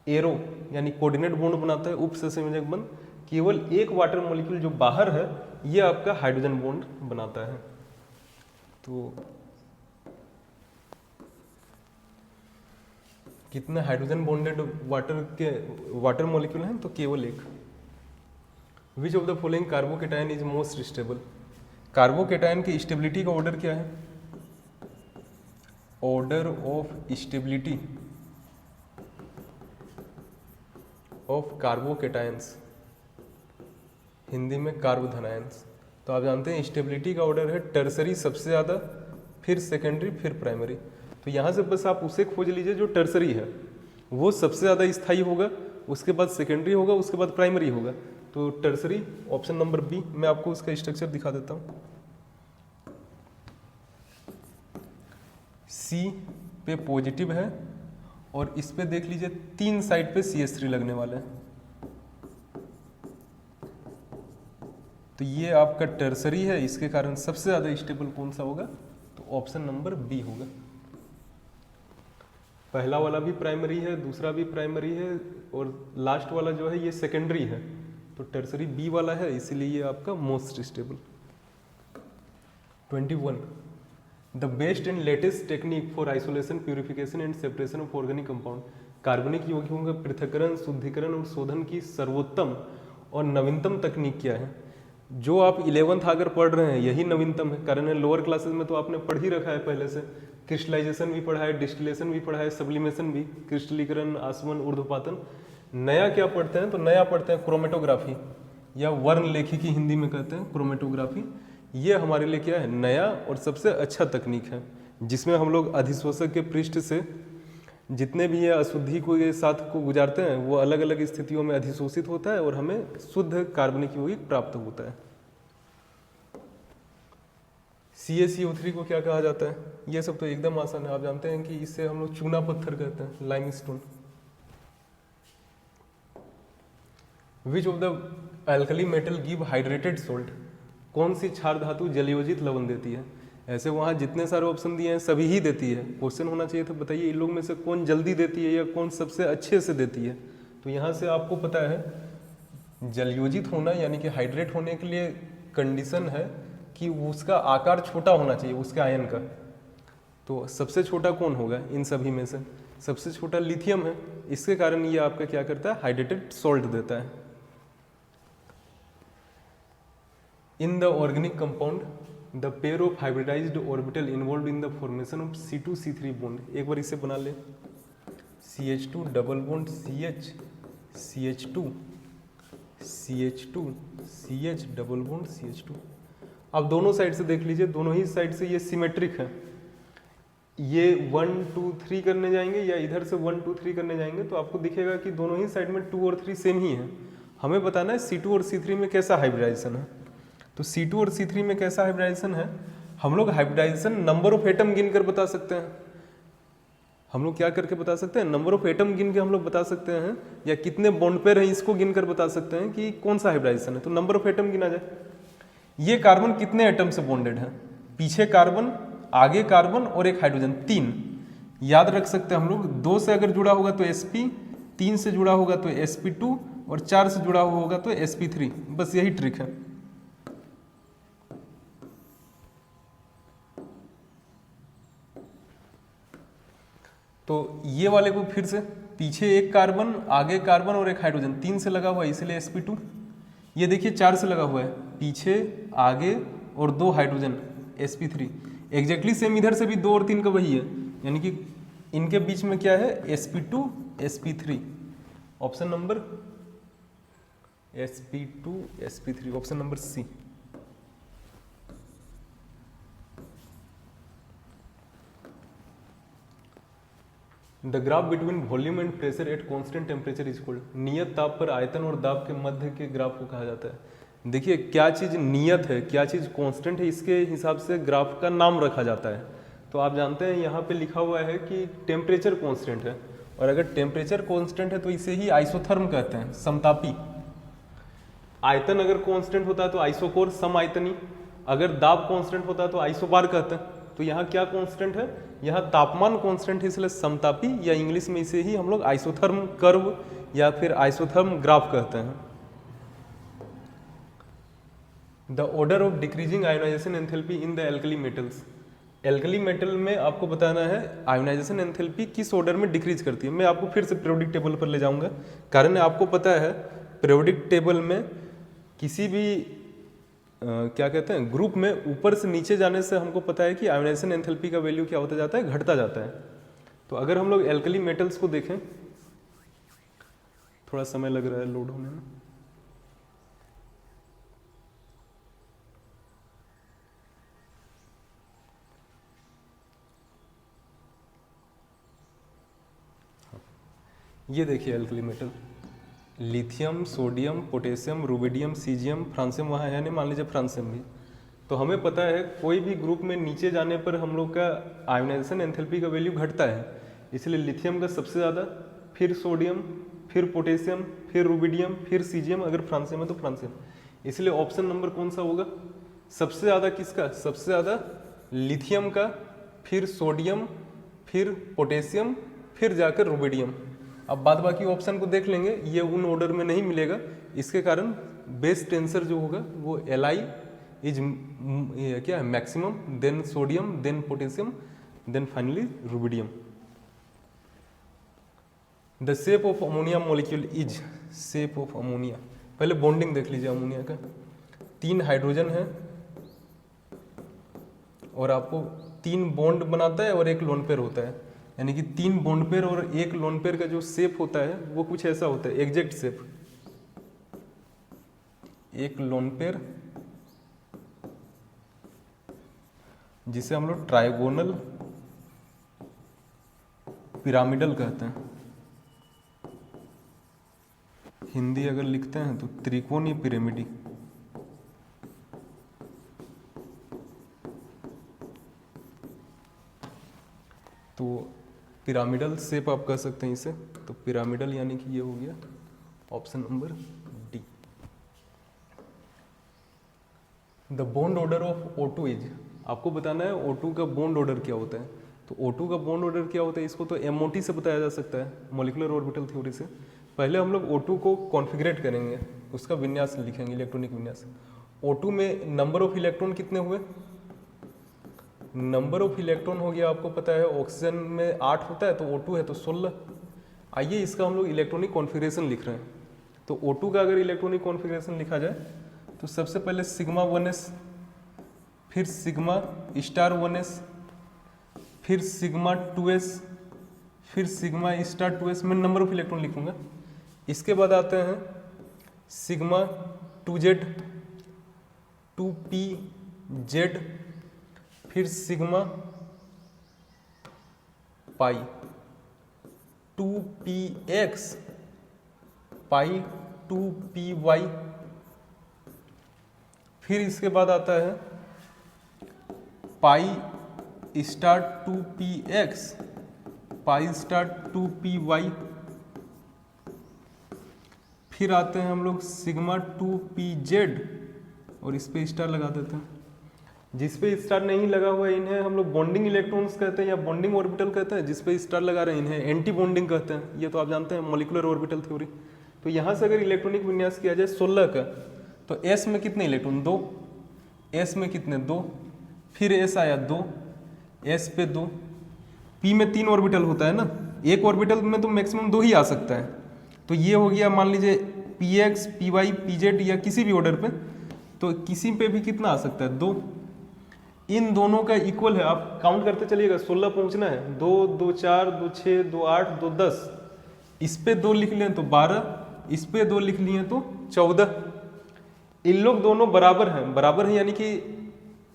एरो यानी कोऑर्डिनेट बॉन्ड बनाता है उपसंयोजक बंध, केवल एक वाटर मॉलिक्यूल जो बाहर है ये आपका हाइड्रोजन बॉन्ड बनाता है। तो कितने हाइड्रोजन बॉन्डेड वाटर मॉलिक्यूल हैं? तो केवल एक। Which of the following carbocation is most stable? Carbocation की स्टेबिलिटी का ऑर्डर क्या है? Order of stability of carbocations, Hindi में कार्बोधनायंस। तो आप जानते हैं स्टेबिलिटी का ऑर्डर है टर्सरी सबसे ज़्यादा, फिर सेकेंडरी, फिर प्राइमरी। तो यहाँ से बस आप उसे खोज लीजिए जो टर्सरी है, वो सबसे ज़्यादा स्थायी होगा, उसके बाद सेकेंडरी होगा, उसके बाद प्राइमरी होगा। तो टर्सरी ऑप्शन नंबर बी। मैं आपको उसका स्ट्रक्चर दिखा देता हूँ। सी पे पॉजिटिव है और इस पे देख लीजिए 3 साइड पे CH3 लगने वाला है, तो ये आपका टर्सरी है, इसके कारण सबसे ज़्यादा स्टेबल कौन सा होगा? तो ऑप्शन नंबर बी होगा। पहला वाला भी प्राइमरी है, दूसरा भी प्राइमरी है, और लास्ट वाला जो है ये सेकेंडरी है, तो टर्सरी बी वाला है, इसीलिए ये आपका most stable. 21 the best and latest technique for isolation, purification and separation of organic compound. कार्बनिक यौगिकों का पृथक्करण, शुद्धिकरण और शोधन की सर्वोत्तम और नवीनतम तकनीक क्या है? जो आप 11th अगर पढ़ रहे हैं यही नवीनतम है, कारण लोअर क्लासेस में तो आपने पढ़ ही रखा है पहले से। क्रिस्टलाइजेशन भी पढ़ा है, डिस्टिलेशन भी पढ़ा है, सब्लिमेशन भी, क्रिस्टलीकरण, आसवन, ऊर्ध्वपातन। नया क्या पढ़ते हैं? तो नया पढ़ते हैं क्रोमेटोग्राफी, या वर्णलेखिकी हिंदी में कहते हैं क्रोमेटोग्राफी। ये हमारे लिए क्या है? नया और सबसे अच्छा तकनीक है, जिसमें हम लोग अधिशोषक के पृष्ठ से जितने भी ये अशुद्धि को के साथ को गुजारते हैं वो अलग अलग स्थितियों में अधिशोषित होता है और हमें शुद्ध कार्बनिक यौगिक प्राप्त होता है। CaCO3 को क्या कहा जाता है? ये सब तो एकदम आसान है, आप जानते हैं कि इससे हम लोग चूना पत्थर कहते हैं, limestone. Which of the alkali metal give hydrated salt? कौन सी क्षार धातु जलयोजित लवण देती है? ऐसे वहाँ जितने सारे ऑप्शन दिए हैं सभी ही देती है। क्वेश्चन होना चाहिए था बताइए इन लोग में से कौन जल्दी देती है या कौन सबसे अच्छे से देती है। तो यहाँ से आपको पता है जलयोजित होना यानी कि हाइड्रेट होने के लिए कंडीशन है कि उसका आकार छोटा होना चाहिए उसके आयन का। तो सबसे छोटा कौन होगा इन सभी में से? सबसे छोटा लिथियम है, इसके कारण ये आपका क्या करता है, हाइड्रेटेड सॉल्ट देता है। In the organic compound the pair of hybridised orbital involve in the formation of C2C3 bond. एक बार इसे बना ले, CH2 double bond CH, CH2 CH2 CH double bond CH2। अब दोनों साइड से देख लीजिए, दोनों ही साइड से ये सिमेट्रिक है। ये 1 2 3 करने जाएंगे या इधर से 1 2 3 करने जाएंगे तो आपको दिखेगा कि दोनों ही साइड में 2 और 3 सेम ही है। हमें बताना है C2 और C3 में कैसा हाइब्रिडाइजेशन है। तो C2 और C3 में कैसा हाइब्रिडाइजेशन है, हम लोग हाइब्रिडाइजेशन नंबर ऑफ एटम गिनकर बता सकते हैं। हम लोग क्या करके बता सकते हैं, नंबर ऑफ एटम गिन के हम लोग बता सकते हैं, या कितने बॉन्ड पेयर हैं इसको गिनकर बता सकते हैं कि कौन सा हाइब्रिडाइजेशन है। तो नंबर ऑफ एटम गिना जाए, ये कार्बन कितने एटम से बॉन्डेड है, पीछे कार्बन, आगे कार्बन और एक हाइड्रोजन, 3 याद रख सकते हैं हम लोग। 2 से अगर जुड़ा होगा तो sp, 3 से जुड़ा होगा तो sp2 और 4 से जुड़ा हुआ होगा तो sp3। बस यही ट्रिक है। तो ये वाले को फिर से, पीछे एक कार्बन, आगे कार्बन और एक हाइड्रोजन, 3 से लगा हुआ है इसलिए sp2। ये देखिए 4 से लगा हुआ है, पीछे, आगे और 2 हाइड्रोजन, sp3। एग्जैक्टली सेम इधर से भी 2 और 3 का वही है, यानी कि इनके बीच में क्या है, sp2 sp3। Option number sp2 sp3, option number C. The graph between volume and pressure at constant temperature is called. नियत ताप पर आयतन और दाब के मध्य के ग्राफ को कहा जाता है। देखिए क्या चीज़ नियत है, क्या चीज़ कांस्टेंट है, इसके हिसाब से ग्राफ का नाम रखा जाता है। तो आप जानते हैं यहाँ पे लिखा हुआ है कि टेम्परेचर कांस्टेंट है, और अगर टेम्परेचर कांस्टेंट है तो इसे ही आइसोथर्म कहते हैं, समतापी। आयतन अगर कांस्टेंट होता है तो आइसोकोर, सम आयतनी। अगर दाब कांस्टेंट होता है तो आइसोबार कहते हैं। तो यहाँ क्या कांस्टेंट है, यहाँ तापमान कांस्टेंट है, इसलिए समतापी, या इंग्लिश में इसे ही हम लोग आइसोथर्म कर्व या फिर आइसोथर्म ग्राफ कहते हैं। The order of decreasing ionisation enthalpy in the alkali metals. Alkali metal में आपको बताना है आयोनाइजेशन एंथैल्पी किस ऑर्डर में डिक्रीज करती है। मैं आपको फिर से पीरियोडिक टेबल पर ले जाऊंगा, कारण आपको पता है पीरियोडिक टेबल में किसी भी क्या कहते हैं ग्रुप में ऊपर से नीचे जाने से हमको पता है कि आयोनाइजेशन एंथैल्पी का वैल्यू क्या होता जाता है, घटता जाता है। तो अगर हम लोग एल्कली मेटल्स को देखें, थोड़ा समय लग रहा है लोड होने में। ये देखिए alkali metal, lithium, sodium, potassium, rubidium, caesium, francium वहाँ है नहीं, मान लीजिए फ्रांसियम भी। तो हमें पता है कोई भी ग्रुप में नीचे जाने पर हम लोग का आयोनाइजेशन एंथैल्पी का वैल्यू घटता है, इसलिए लिथियम का सबसे ज़्यादा, फिर सोडियम, फिर पोटेशियम, फिर रुबिडियम, फिर सीजियम, अगर फ्रांसियम है तो फ्रांसियम। इसलिए ऑप्शन नंबर कौन सा होगा, सबसे ज़्यादा किसका, सबसे ज़्यादा लिथियम का, फिर सोडियम, फिर पोटेशियम, फिर जाकर रुबिडियम। अब बाद बाकी ऑप्शन को देख लेंगे, ये उन ऑर्डर में नहीं मिलेगा, इसके कारण बेस्ट आंसर जो होगा वो Li इज क्या है, maximum, then sodium, then potassium, then finally rubidium. The shape of ammonia molecule is, shape of ammonia, पहले बॉन्डिंग देख लीजिए अमोनिया का। 3 हाइड्रोजन है और आपको 3 बॉन्ड बनाता है और 1 लोन पेयर होता है, यानी कि 3 बॉन्ड पेयर और 1 लोन पेयर का जो शेप होता है वो कुछ ऐसा होता है, एग्जैक्ट शेप। 1 लोन पेयर जिसे हम लोग ट्राइगोनल पिरामिडल कहते हैं, हिंदी अगर लिखते हैं तो त्रिकोणीय पिरामिडी। तो पिरामिडल शेप आप कह सकते हैं इसे, तो पिरामिडल यानी कि ये हो गया option number D. The bond order of O2 is, आपको बताना है O2 का बॉन्ड ऑर्डर क्या होता है। तो O2 का बॉन्ड ऑर्डर क्या होता है, इसको तो MOT से बताया जा सकता है, मॉलिक्यूलर ऑर्बिटल थ्योरी से। पहले हम लोग O2 को कॉन्फ़िगरेट करेंगे, उसका विन्यास लिखेंगे, इलेक्ट्रॉनिक विन्यास। O2 में नंबर ऑफ इलेक्ट्रॉन कितने हुए, नंबर ऑफ इलेक्ट्रॉन हो गया, आपको पता है ऑक्सीजन में 8 होता है, तो O2 है तो 16। आइए इसका हम लोग इलेक्ट्रॉनिक कॉन्फ़िगरेशन लिख रहे हैं। तो O2 का अगर इलेक्ट्रॉनिक कॉन्फ़िगरेशन लिखा जाए तो सबसे पहले सिग्मा 1s, फिर सिग्मा स्टार 1s, फिर सिग्मा 2s, फिर सिग्मा स्टार 2s। मैं नंबर ऑफ इलेक्ट्रॉन लिखूंगा। इसके बाद आते हैं सिग्मा 2z, 2pz, फिर सिग्मा पाई, 2px, पाई 2py। फिर इसके बाद आता है pi star 2px, pi star 2py। फिर आते हैं हम लोग सिग्मा 2pz और इस पे स्टार लगा देते हैं। जिस पे स्टार नहीं लगा हुआ है इन्हें हम लोग बॉन्डिंग इलेक्ट्रॉन्स कहते हैं या बॉन्डिंग ऑर्बिटल कहते हैं। जिस पे स्टार लगा रहे हैं इन्हें एंटी बॉन्डिंग कहते हैं। ये तो आप जानते हैं मॉलिक्यूलर ऑर्बिटल थ्योरी। तो यहाँ से अगर इलेक्ट्रॉनिक विन्यास किया जाए 16 का, तो s में कितने इलेक्ट्रॉन? 2। s में कितने? 2। फिर s आया 2, s पे 2। p में 3 ऑर्बिटल होता है ना, एक ऑर्बिटल में तो मैक्सिमम 2 ही आ सकता है। तो ये हो गया मान लीजिए px, py, pz या किसी भी ऑर्डर पे, तो किसी पे भी कितना आ सकता है? 2। इन दोनों का इक्वल है, आप काउंट करते चलिएगा, 16 पहुंचना है। 2, 2, 4, 2, 6, 2, 8, 2, 10। इस पे 2 लिख लें तो 12, इस पे 2 लिख लिए तो 14। इन लोग दोनों बराबर हैं, बराबर हैं यानी कि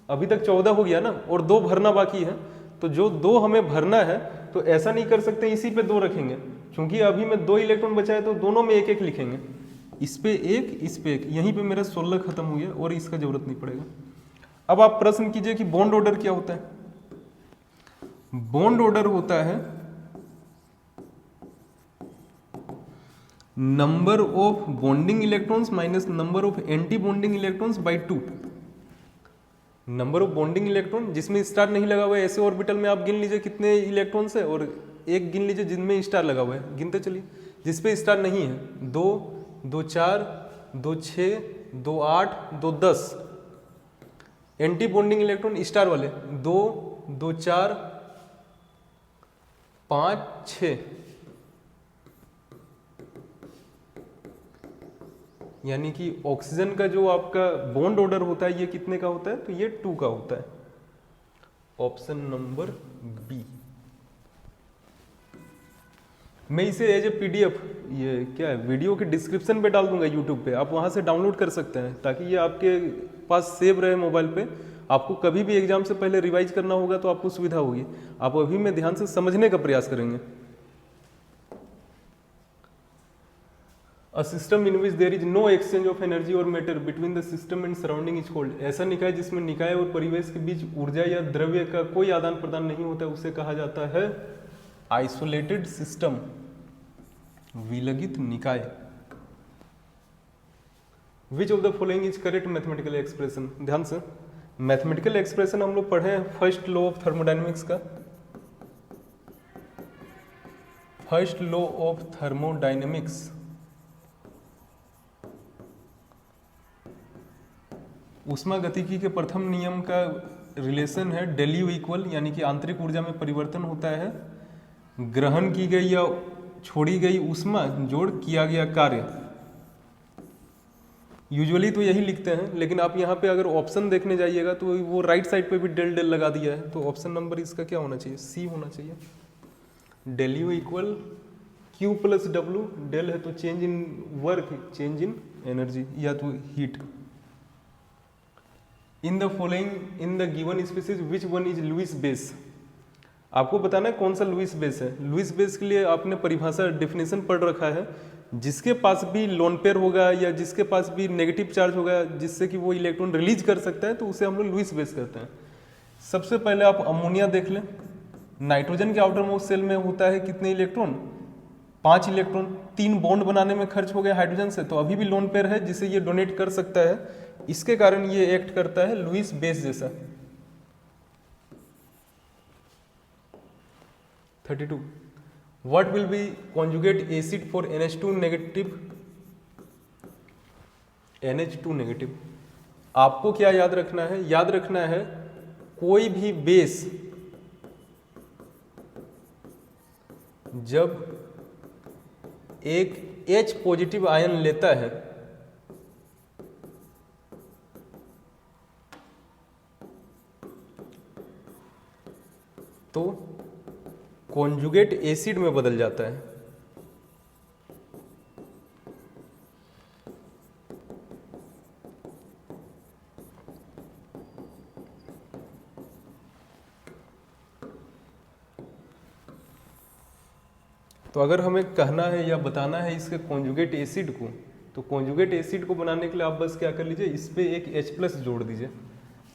अभी तक 14 हो गया ना, और 2 भरना बाकी है। तो जो 2 हमें भरना है, तो ऐसा नहीं कर सकते इसी पे 2 रखेंगे, क्योंकि अभी में 2 इलेक्ट्रॉन बचा है तो दोनों में एक एक लिखेंगे। इस पे एक, इस पे एक, यहीं पे मेरा 16 खत्म हो गया और इसका जरूरत नहीं पड़ेगा। अब आप प्रश्न कीजिए कि बॉन्ड ऑर्डर क्या होता है। बॉन्ड ऑर्डर होता है number of bonding electrons minus number of anti bonding electrons by 2। Number of bonding electron जिसमें स्टार नहीं लगा हुआ है, ऐसे ऑर्बिटल में आप गिन लीजिए कितने इलेक्ट्रॉन्स है, और एक गिन लीजिए जिनमें स्टार लगा हुआ है, गिनते चलिए। जिसपे स्टार नहीं है 2, 2, 4, 2, 6, 2, 8, 2, 10। एंटी बॉन्डिंग इलेक्ट्रॉन स्टार वाले 2, 2, 4, 5, 6, यानी कि ऑक्सीजन का जो आपका बॉन्ड ऑर्डर होता है ये कितने का होता है? तो ये 2 का होता है। Option number B. मैं इसे एज ए पीडीएफ, ये क्या है, वीडियो के डिस्क्रिप्शन पे डाल दूंगा यूट्यूब पे, आप वहां से डाउनलोड कर सकते हैं, ताकि ये आपके पास सेव रहे मोबाइल पे। आपको कभी भी एग्जाम से पहले रिवाइज करना होगा तो आपको सुविधा होगी। आप अभी में ध्यान से समझने का प्रयास करेंगे। A system in which there is no exchange of energy or matter between the system and surrounding is called। ऐसा निकाय जिसमें निकाय और परिवेश के बीच ऊर्जा या द्रव्य का कोई आदान प्रदान नहीं होता, उसे कहा जाता है आइसोलेटेड सिस्टम, विलगित निकाय। विच of the following is correct mathematical expression. ध्यान से, मैथमेटिकल एक्सप्रेशन हम लोग पढ़े हैं फर्स्ट लॉ ऑफ थर्मोडायनेमिक्स का। फर्स्ट लॉ ऑफ थर्मोडायनेमिक्स, ऊष्मागतिकी के प्रथम नियम का रिलेशन है डेल यू इक्वल, यानी कि आंतरिक ऊर्जा में परिवर्तन होता है ग्रहण की गई या छोड़ी गई ऊष्मा जोड़ किया गया कार्य। यूजुअली तो यही लिखते हैं, लेकिन आप यहाँ पे अगर ऑप्शन देखने जाइएगा तो वो राइट साइड पे भी डेल डेल लगा दिया है। तो ऑप्शन नंबर इसका क्या होना चाहिए? सी होना चाहिए। Del U equal Q plus W, del है तो change in work, change in energy या तो heat. In the following in the given species which one is Lewis base. आपको बताना है कौन सा लुईस बेस है। लुईस बेस के लिए आपने परिभाषा डेफिनेशन पढ़ रखा है। जिसके पास भी लोन पेयर होगा या जिसके पास भी नेगेटिव चार्ज होगा जिससे कि वो इलेक्ट्रॉन रिलीज कर सकता है, तो उसे हम लोग लुईस बेस कहते हैं। सबसे पहले आप अमोनिया देख लें। नाइट्रोजन के आउटर मोस्ट सेल में होता है कितने इलेक्ट्रॉन? 5 इलेक्ट्रॉन। 3 बॉन्ड बनाने में खर्च हो गया हाइड्रोजन से, तो अभी भी लोन पेयर है जिसे ये डोनेट कर सकता है। इसके कारण ये एक्ट करता है लुईस बेस जैसा। 32 What will be conjugate acid for NH2 negative? NH2 negative. आपको क्या याद रखना है? याद रखना है कोई भी बेस जब एक H पॉजिटिव आयन लेता है तो कॉन्जुगेट एसिड में बदल जाता है। तो अगर हमें कहना है या बताना है इसके कॉन्जुगेट एसिड को, तो कॉन्जुगेट एसिड को बनाने के लिए आप बस क्या कर लीजिए, इस पे एक H+ जोड़ दीजिए।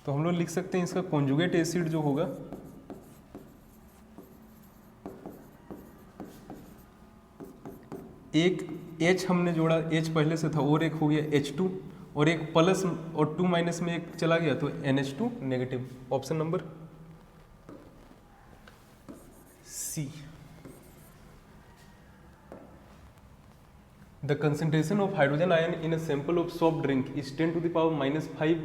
तो हम लोग लिख सकते हैं इसका कॉन्जुगेट एसिड जो होगा एक H हमने जोड़ा, H पहले से था और एक हो गया H2 और एक प्लस और 2 माइनस में एक चला गया तो NH2 negative. Option number C. The concentration of hydrogen ion in a sample of soft drink is 10 to the power minus 5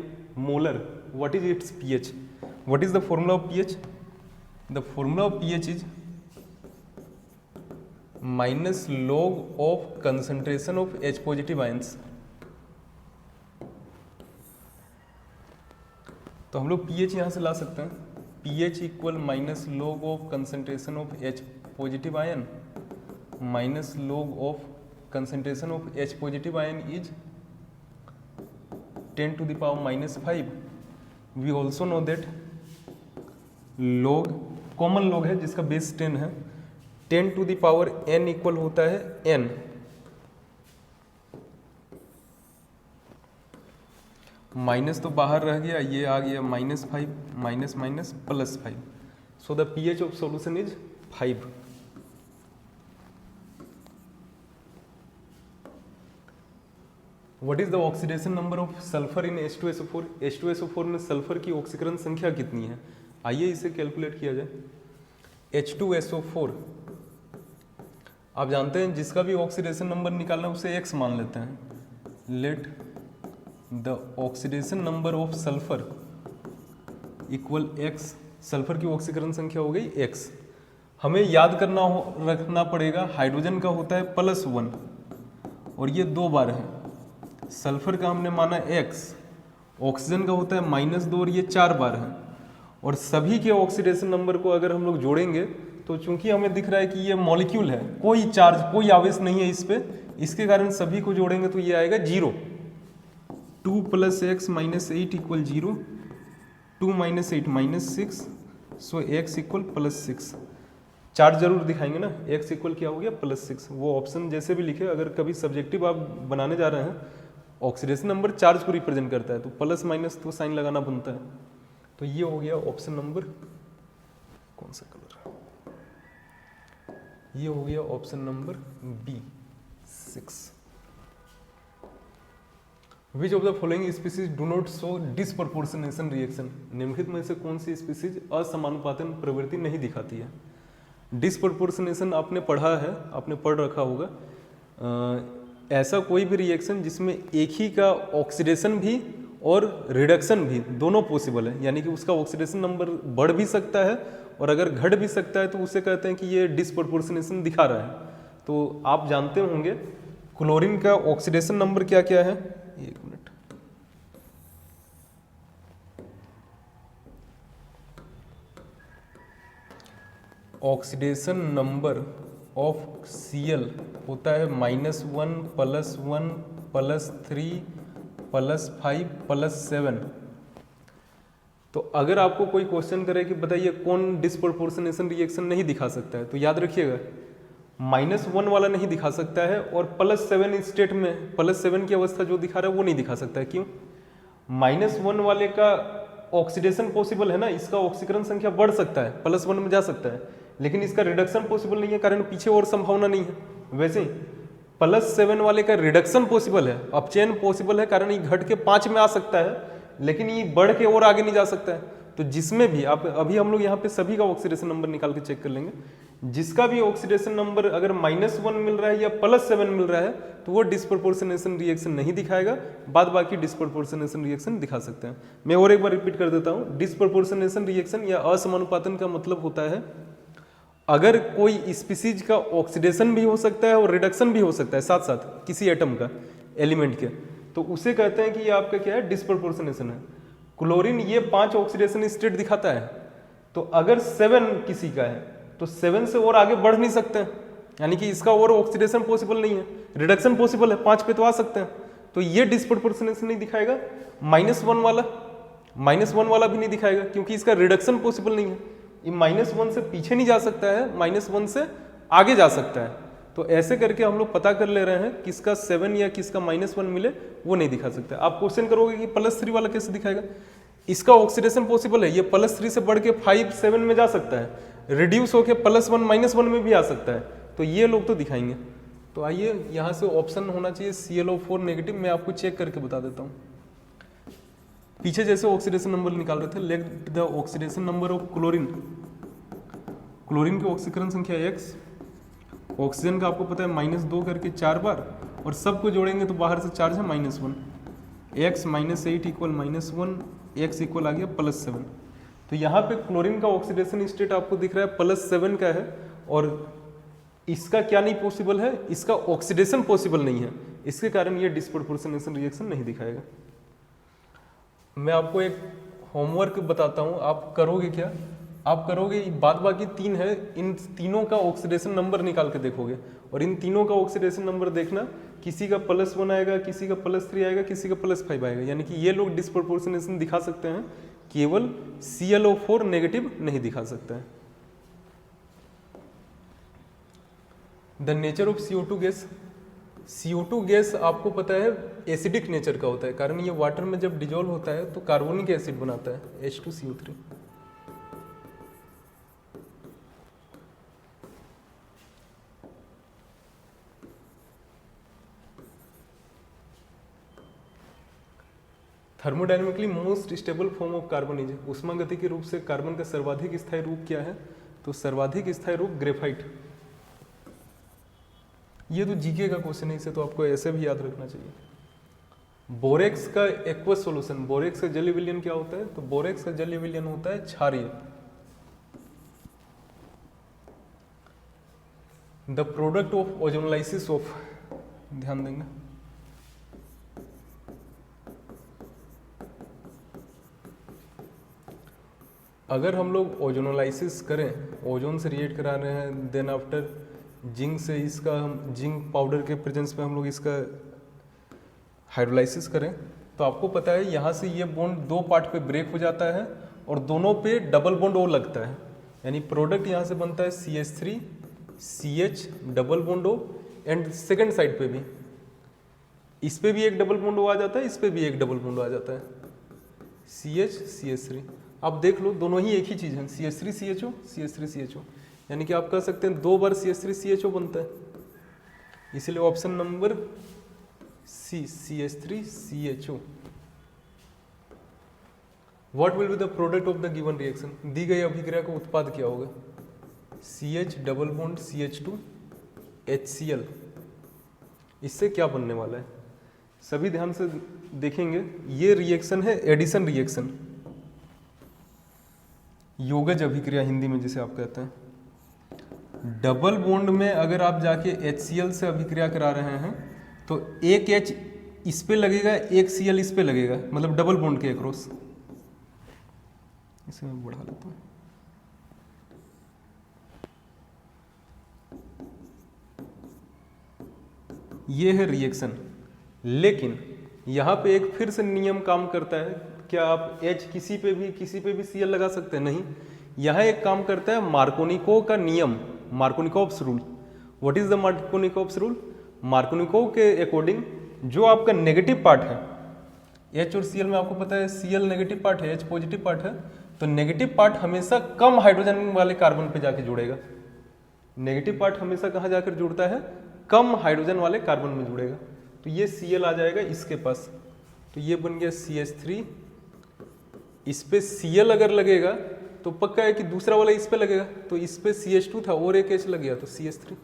molar. What is its pH? What is the formula of pH? The formula of pH is minus log of concentration of H positive ions. तो हम लोग pH यहाँ से ला सकते हैं, pH equal minus log of concentration of H positive ion minus log of concentration of H positive ion is 10 to the power minus 5. We also know that log common log है जिसका base 10 है, 10 to the power n equal होता है n। Minus तो बाहर रह गया, ये आ गया -5 minus minus +5। So the pH of solution is 5। What is the oxidation number of sulphur in H2SO4? H2SO4 में सल्फर की ऑक्सीकरण संख्या कितनी है? आइए इसे कैलकुलेट किया जाए। H2SO4 आप जानते हैं जिसका भी ऑक्सीडेशन नंबर निकालना है उसे x मान लेते हैं। Let the oxidation number of sulphur equal x, sulphur की ऑक्सीकरण संख्या हो गई x। हमें याद रखना पड़ेगा हाइड्रोजन का होता है +1 और ये 2 बार है, सल्फर का हमने माना x, ऑक्सीजन का होता है -2 और ये 4 बार है। और सभी के ऑक्सीडेशन नंबर को अगर हम लोग जोड़ेंगे तो चूंकि हमें दिख रहा है कि ये मॉलिक्यूल है, कोई चार्ज कोई आवेश नहीं है इस पे, इसके कारण सभी को जोड़ेंगे तो ये आएगा 0। 2 + x - 8 = 0, 2 - 8 - 6, सो x इक्वल +6। चार्ज जरूर दिखाएंगे ना, x इक्वल क्या हो गया +6। वो ऑप्शन जैसे भी लिखे, अगर कभी सब्जेक्टिव आप बनाने जा रहे हैं, ऑक्सीडेशन नंबर चार्ज को रिप्रेजेंट करता है तो प्लस माइनस तो साइन लगाना बनता है। तो ये हो गया ऑप्शन नंबर, कौन सा कलर, ये हो गया option number B6। Which of the following species do not show disproportionation reaction? निम्नलिखित में से कौन सी स्पीसीज असमानुपातन प्रवृत्ति नहीं दिखाती है? डिसप्रपोर्शनेशन आपने पढ़ा है, आपने पढ़ रखा होगा। ऐसा कोई भी रिएक्शन जिसमें एक ही का ऑक्सीडेशन भी और रिडक्शन भी दोनों पॉसिबल है, यानी कि उसका ऑक्सीडेशन नंबर बढ़ भी सकता है और अगर घट भी सकता है तो उसे कहते हैं कि ये डिसप्रपोर्शनेशन दिखा रहा है। तो आप जानते होंगे क्लोरीन का ऑक्सीडेशन नंबर क्या क्या है, एक minute, oxidation number of Cl होता है -1 +1 +3 +5 +7। तो अगर आपको कोई क्वेश्चन करे कि बताइए कौन डिसप्रपोर्शनेशन रिएक्शन नहीं दिखा सकता है, तो याद रखिएगा -1 वाला नहीं दिखा सकता है और +7 स्टेट में +7 की अवस्था जो दिखा रहा है वो नहीं दिखा सकता है। क्यों? -1 वाले का ऑक्सीडेशन पॉसिबल है ना, इसका ऑक्सीकरण संख्या बढ़ सकता है, +1 में जा सकता है, लेकिन इसका रिडक्शन पॉसिबल नहीं है, कारण पीछे और संभावना नहीं है। वैसे ही +7 वाले का रिडक्शन पॉसिबल है, अपचयन पॉसिबल है, कारण ये घट के 5 में आ सकता है, लेकिन ये बढ़ के और आगे नहीं जा सकता है। तो जिसमें भी आप, अभी हम लोग यहाँ पे सभी का ऑक्सीडेशन नंबर निकाल के चेक कर लेंगे, जिसका भी ऑक्सीडेशन नंबर अगर -1 मिल रहा है या +7 मिल रहा है तो वो डिस्प्रोपोर्शनेशन रिएक्शन नहीं दिखाएगा, बाद बाकी डिस्प्रोपोर्शनेशन रिएक्शन दिखा सकते हैं। मैं और एक बार रिपीट कर देता हूँ, डिस्प्रोपोर्शनेशन रिएक्शन या असमानुपातन का मतलब होता है अगर कोई स्पीसीज का ऑक्सीडेशन भी हो सकता है और रिडक्शन भी हो सकता है साथ साथ किसी एटम का, एलिमेंट के, तो उसे कहते हैं कि ये आपका क्या है, डिस्प्रोपोर्शनेशन है। क्लोरीन ये 5 ऑक्सीडेशन स्टेट दिखाता है, तो अगर 7 किसी का है तो 7 से और आगे बढ़ नहीं सकते हैं, यानी कि इसका और ऑक्सीडेशन पॉसिबल नहीं है, रिडक्शन पॉसिबल है, 5 पे तो आ सकते हैं, तो ये डिस्प्रोपोर्शनेशन नहीं दिखाएगा। -1 वाला भी नहीं दिखाएगा क्योंकि इसका रिडक्शन पॉसिबल नहीं है, ये -1 से पीछे नहीं जा सकता है, -1 से आगे जा सकता है। तो ऐसे करके हम लोग पता कर ले रहे हैं किसका 7 या किसका -1 मिले वो नहीं दिखा सकते। आप क्वेश्चन करोगे कि +3 वाला कैसे दिखाएगा, इसका ऑक्सीडेशन पॉसिबल है, ये +3 से बढ़ के 5 7 में जा सकता है, रिड्यूस होके +1 -1 में भी आ सकता है, तो ये लोग तो दिखाएंगे। तो आइए यहाँ से ऑप्शन होना चाहिए ClO4 नेगेटिव, मैं आपको चेक करके बता देता हूँ। पीछे जैसे ऑक्सीडेशन नंबर निकाल रहे थे, let the oxidation number of chlorine, chlorine की ऑक्सीकरण संख्या x, ऑक्सीजन का आपको पता है -2 करके 4 बार, और सबको जोड़ेंगे तो बाहर से चार्ज है -1, x -8 इक्वल -1, x इक्वल आ गया +7। तो यहाँ पे क्लोरीन का ऑक्सीडेशन स्टेट आपको दिख रहा है +7 का है, और इसका क्या नहीं पॉसिबल है, इसका ऑक्सीडेशन पॉसिबल नहीं है, इसके कारण ये डिस्प्रोपोर्शनेशन रिएक्शन नहीं दिखाएगा। मैं आपको एक होमवर्क बताता हूँ, आप करोगे क्या, आप करोगे बाद बाकी 3 है, इन तीनों का ऑक्सीडेशन नंबर निकाल के देखोगे, और इन तीनों का ऑक्सीडेशन नंबर देखना, किसी का +1 आएगा, किसी का +3 आएगा, किसी का +5 आएगा, यानी कि ये लोग डिस्प्रोपोर्शनेशन दिखा सकते हैं, केवल ClO4 नेगेटिव नहीं दिखा सकता है। The nature of CO2 gas, CO2 gas आपको पता है एसिडिक नेचर का होता है, कारण ये वाटर में जब डिजोल्व होता है तो कार्बोनिक एसिड बनाता है H2CO3। Thermodynamically most stable form of carbon is, उष्मागतिकी रूप से कार्बन का सर्वाधिक स्थायी रूप क्या है, तो सर्वाधिक स्थायी रूप ग्रेफाइट। ये तो जीके का क्वेश्चन है, इसे तो आपको ऐसे भी याद रखना चाहिए। बोरेक्स का एक्वस सॉल्यूशन, बोरेक्स का जलीय विलयन क्या होता है, तो बोरेक्स का जलीय विलयन होता है क्षारीय। द प्रोडक्ट ऑफ ओजोनलाइसिस ऑफ, ध्यान देंगे, अगर हम लोग ओजोनोलाइसिस करें, ओजोन से रिएक्ट करा रहे हैं, देन आफ्टर जिंक से इसका हम जिंक पाउडर के प्रेजेंस में हम लोग इसका हाइड्रोलाइसिस करें, तो आपको पता है यहाँ से ये बॉन्ड 2 पार्ट पे ब्रेक हो जाता है और दोनों पे डबल बॉन्ड O लगता है, यानी प्रोडक्ट यहाँ से बनता है CH3 CH double bond O, and second side पे भी इस पे भी एक डबल बॉन्ड O आ जाता है, इस पे भी एक डबल बॉन्ड आ जाता है, CH CH3। आप देख लो दोनों ही एक ही चीज़ है, CH3 CHO CH3 CHO, यानी कि आप कह सकते हैं 2 बार CH3 CHO बनता है, इसलिए option number C CH3 CHO। What will be the product of the given reaction, दी गई अभिक्रिया का उत्पाद क्या होगा, CH double bond CH2 HCl, इससे क्या बनने वाला है, सभी ध्यान से देखेंगे। ये रिएक्शन है एडिशन रिएक्शन, योगज अभिक्रिया हिंदी में जिसे आप कहते हैं। डबल बॉन्ड में अगर आप जाके HCl से अभिक्रिया करा रहे हैं तो एक H इस पे लगेगा, एक Cl इस पे लगेगा, मतलब डबल बॉन्ड के अक्रॉस। इसे मैं बढ़ा लेता हूँ। ये है रिएक्शन, लेकिन यहाँ पे एक फिर से नियम काम करता है। क्या आप H किसी पे भी Cl लगा सकते हैं? नहीं। यहाँ एक काम करता है मार्कोनिकोव का नियम, Markovnikov's rule. What is the Markovnikov's rule? Markovnikov के अकॉर्डिंग जो आपका नेगेटिव पार्ट है, H और Cl में आपको पता है Cl नेगेटिव पार्ट है, H पॉजिटिव पार्ट है, तो नेगेटिव पार्ट हमेशा कम हाइड्रोजन वाले कार्बन पे जाके जुड़ेगा। नेगेटिव पार्ट हमेशा कहाँ जाकर जुड़ता है? कम हाइड्रोजन वाले कार्बन में जुड़ेगा। तो ये Cl आ जाएगा इसके पास, तो ये बन गया CH3। इस पे Cl अगर लगेगा तो पक्का है कि दूसरा वाला इस पे लगेगा, तो इस पे CH2 था और एक H लग गया तो CH3।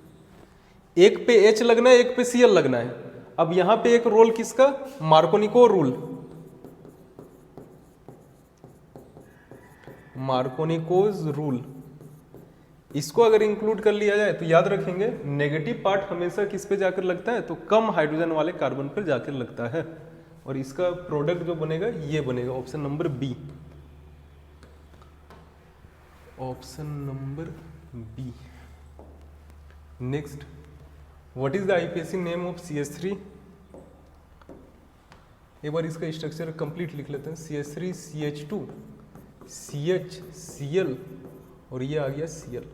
एक पे H लगना है, एक पे Cl लगना है। अब यहां पे एक रोल किसका, मार्कोनिको रूल, मार्कोनिकोज रूल, इसको अगर इंक्लूड कर लिया जाए तो याद रखेंगे नेगेटिव पार्ट हमेशा किस पे जाकर लगता है, तो कम हाइड्रोजन वाले कार्बन पर जाकर लगता है, और इसका प्रोडक्ट जो बनेगा ये बनेगा option number B, option number B. Next, what is the IUPAC name of CH3? एक बार इसका स्ट्रक्चर कंप्लीट लिख लेते हैं, CH3 CH2 CH Cl और ये आ गया Cl।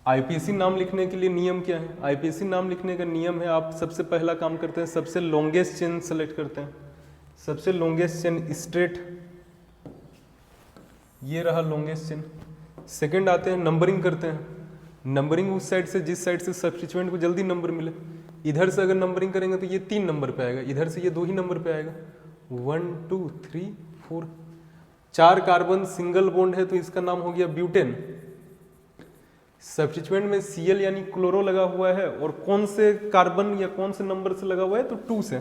आईपीएसी नाम लिखने के लिए नियम क्या है? आईपीएसी नाम लिखने का नियम है, आप सबसे पहला काम करते हैं सबसे लॉन्गेस्ट चेन सेलेक्ट करते हैं, सबसे लॉन्गेस्ट चेन स्ट्रेट, ये रहा लॉन्गेस्ट चेन। सेकंड आते हैं नंबरिंग करते हैं, नंबरिंग उस साइड से जिस साइड से सब्स्टिट्यूएंट को जल्दी नंबर मिले। इधर से अगर नंबरिंग करेंगे तो ये 3 नंबर पे आएगा, इधर से ये 2 ही नंबर पे आएगा, 1 2 3 4। 4 कार्बन सिंगल बॉन्ड है तो इसका नाम हो गया ब्यूटेन। सब्स्टिट्यूएंट में Cl यानी क्लोरो लगा हुआ है, और कौन से कार्बन या कौन से नंबर से लगा हुआ है, तो 2 से,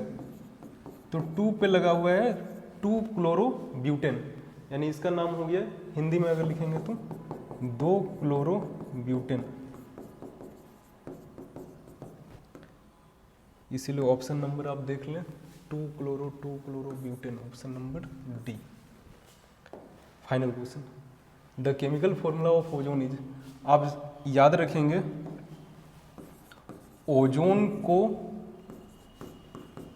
तो 2 पे लगा हुआ है 2 क्लोरो ब्यूटेन, यानी इसका नाम हो गया, हिंदी में अगर लिखेंगे तो 2 क्लोरो ब्यूटेन। इसीलिए ऑप्शन नंबर आप देख लें 2 chloro butane, option number D. Final question, the chemical formula of ozone is, आप याद रखेंगे ओजोन को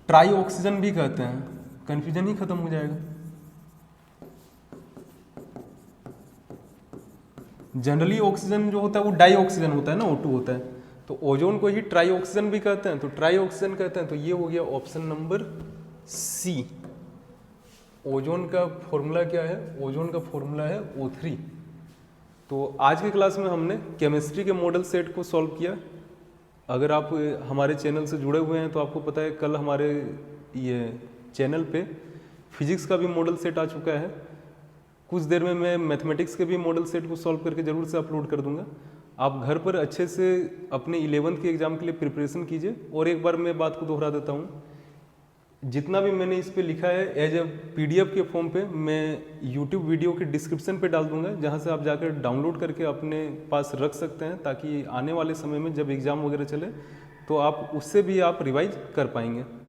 ट्राई ऑक्सीजन भी कहते हैं, कंफ्यूजन ही खत्म हो जाएगा। जनरली ऑक्सीजन जो होता है वो डाई ऑक्सीजन होता है ना, O2 होता है, तो ओजोन को ही ट्राई ऑक्सीजन भी कहते हैं, तो ट्राई ऑक्सीजन कहते हैं, तो ये हो गया ऑप्शन नंबर सी। ओजोन का फॉर्मूला क्या है? ओजोन का फॉर्मूला है O3। तो आज की क्लास में हमने केमिस्ट्री के मॉडल सेट को सॉल्व किया। अगर आप हमारे चैनल से जुड़े हुए हैं तो आपको पता है कल हमारे ये चैनल पे फिजिक्स का भी मॉडल सेट आ चुका है। कुछ देर में मैं मैथमेटिक्स के भी मॉडल सेट को सॉल्व करके ज़रूर से अपलोड कर दूंगा। आप घर पर अच्छे से अपने 11th के एग्ज़ाम के लिए प्रिपरेशन कीजिए। और एक बार मैं बात को दोहरा देता हूँ, जितना भी मैंने इस पे लिखा है एज ए PDF के फॉर्म पे मैं YouTube वीडियो के डिस्क्रिप्शन पे डाल दूंगा, जहाँ से आप जाकर डाउनलोड करके अपने पास रख सकते हैं, ताकि आने वाले समय में जब एग्ज़ाम वगैरह चले तो आप उससे भी आप रिवाइज कर पाएंगे।